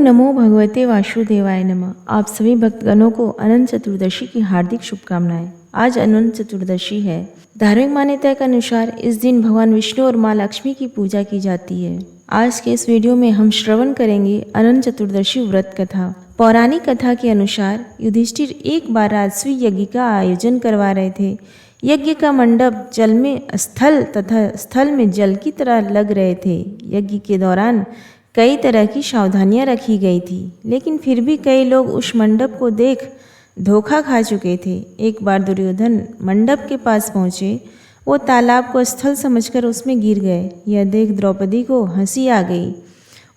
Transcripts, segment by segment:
नमो भगवते वासुदेवाय नमः। आप सभी भक्तगणों को अनंत चतुर्दशी की हार्दिक शुभकामनाएं। आज अनंत चतुर्दशी है। धार्मिक मान्यता के अनुसार इस दिन भगवान विष्णु और माँ लक्ष्मी की पूजा की जाती है। आज के इस वीडियो में हम श्रवण करेंगे अनंत चतुर्दशी व्रत कथा। पौराणिक कथा के अनुसार युधिष्ठिर एक बार राजस्वी यज्ञ का आयोजन करवा रहे थे। यज्ञ का मंडप जल में स्थल तथा स्थल में जल की तरह लग रहे थे। यज्ञ के दौरान कई तरह की सावधानियां रखी गई थी, लेकिन फिर भी कई लोग उस मंडप को देख धोखा खा चुके थे। एक बार दुर्योधन मंडप के पास पहुंचे। वो तालाब को स्थल समझकर उसमें गिर गए। यह देख द्रौपदी को हंसी आ गई।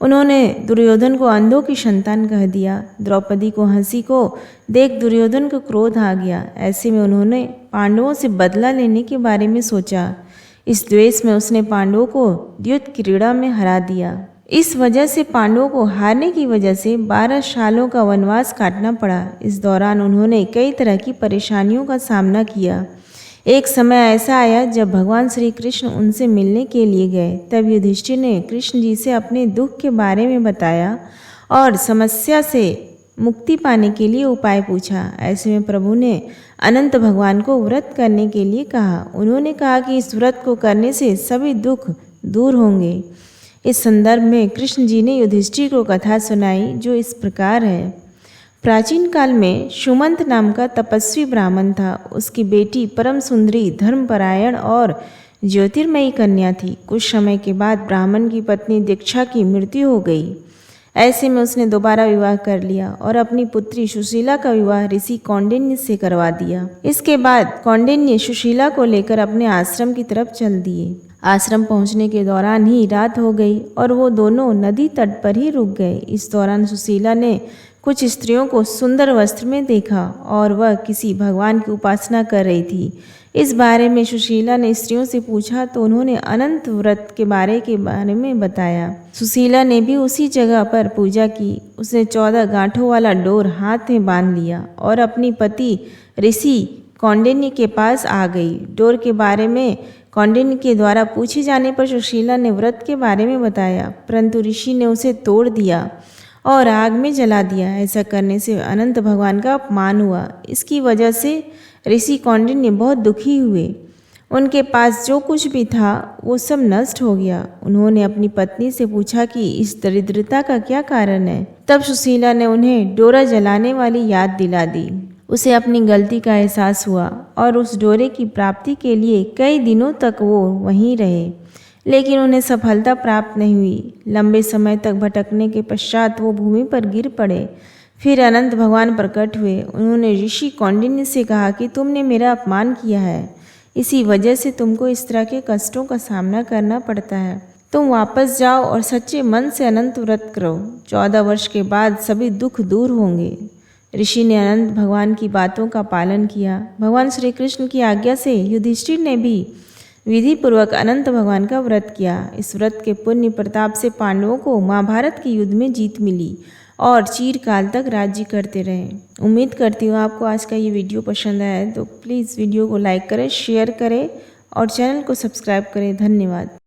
उन्होंने दुर्योधन को अंधों की संतान कह दिया। द्रौपदी को हंसी को देख दुर्योधन को क्रोध आ गया। ऐसे में उन्होंने पांडवों से बदला लेने के बारे में सोचा। इस द्वेष में उसने पांडवों को युद्ध क्रीड़ा में हरा दिया। इस वजह से पांडवों को हारने की वजह से 12 सालों का वनवास काटना पड़ा। इस दौरान उन्होंने कई तरह की परेशानियों का सामना किया। एक समय ऐसा आया जब भगवान श्री कृष्ण उनसे मिलने के लिए गए। तब युधिष्ठिर ने कृष्ण जी से अपने दुख के बारे में बताया और समस्या से मुक्ति पाने के लिए उपाय पूछा। ऐसे में प्रभु ने अनंत भगवान को व्रत करने के लिए कहा। उन्होंने कहा कि इस व्रत को करने से सभी दुख दूर होंगे। इस संदर्भ में कृष्ण जी ने युधिष्ठिर को कथा सुनाई, जो इस प्रकार है। प्राचीन काल में सुमंत नाम का तपस्वी ब्राह्मण था। उसकी बेटी परम सुंदरी, धर्मपरायण और ज्योतिर्मयी कन्या थी। कुछ समय के बाद ब्राह्मण की पत्नी दीक्षा की मृत्यु हो गई। ऐसे में उसने दोबारा विवाह कर लिया और अपनी पुत्री सुशीला का विवाह ऋषि कौंडिन्य से करवा दिया। इसके बाद कौंडिन्य सुशीला को लेकर अपने आश्रम की तरफ चल दिए। आश्रम पहुंचने के दौरान ही रात हो गई और वो दोनों नदी तट पर ही रुक गए। इस दौरान सुशीला ने कुछ स्त्रियों को सुंदर वस्त्र में देखा और वह किसी भगवान की उपासना कर रही थी। इस बारे में सुशीला ने स्त्रियों से पूछा तो उन्होंने अनंत व्रत के बारे में बताया। सुशीला ने भी उसी जगह पर पूजा की। उसने 14 गांठों वाला डोर हाथ में बांध लिया और अपनी पति ऋषि कौंडिन्य के पास आ गई। डोर के बारे में कौंडिन्य के द्वारा पूछे जाने पर सुशीला ने व्रत के बारे में बताया, परंतु ऋषि ने उसे तोड़ दिया और आग में जला दिया। ऐसा करने से अनंत भगवान का अपमान हुआ। इसकी वजह से ऋषि कौंडिन्य बहुत दुखी हुए। उनके पास जो कुछ भी था वो सब नष्ट हो गया। उन्होंने अपनी पत्नी से पूछा कि इस दरिद्रता का क्या कारण है। तब सुशीला ने उन्हें डोरा जलाने वाली याद दिला दी। उसे अपनी गलती का एहसास हुआ और उस डोरे की प्राप्ति के लिए कई दिनों तक वो वहीं रहे, लेकिन उन्हें सफलता प्राप्त नहीं हुई। लंबे समय तक भटकने के पश्चात वो भूमि पर गिर पड़े। फिर अनंत भगवान प्रकट हुए। उन्होंने ऋषि कौंडिन्य से कहा कि तुमने मेरा अपमान किया है, इसी वजह से तुमको इस तरह के कष्टों का सामना करना पड़ता है। तुम वापस जाओ और सच्चे मन से अनंत व्रत करो। 14 वर्ष के बाद सभी दुख दूर होंगे। ऋषि ने अनंत भगवान की बातों का पालन किया। भगवान श्री कृष्ण की आज्ञा से युधिष्ठिर ने भी विधि पूर्वक अनंत भगवान का व्रत किया। इस व्रत के पुण्य प्रताप से पांडवों को महाभारत के युद्ध में जीत मिली और चिरकाल तक राज्य करते रहे। उम्मीद करती हूँ आपको आज का ये वीडियो पसंद आया है, तो प्लीज़ वीडियो को लाइक करें, शेयर करें और चैनल को सब्सक्राइब करें। धन्यवाद।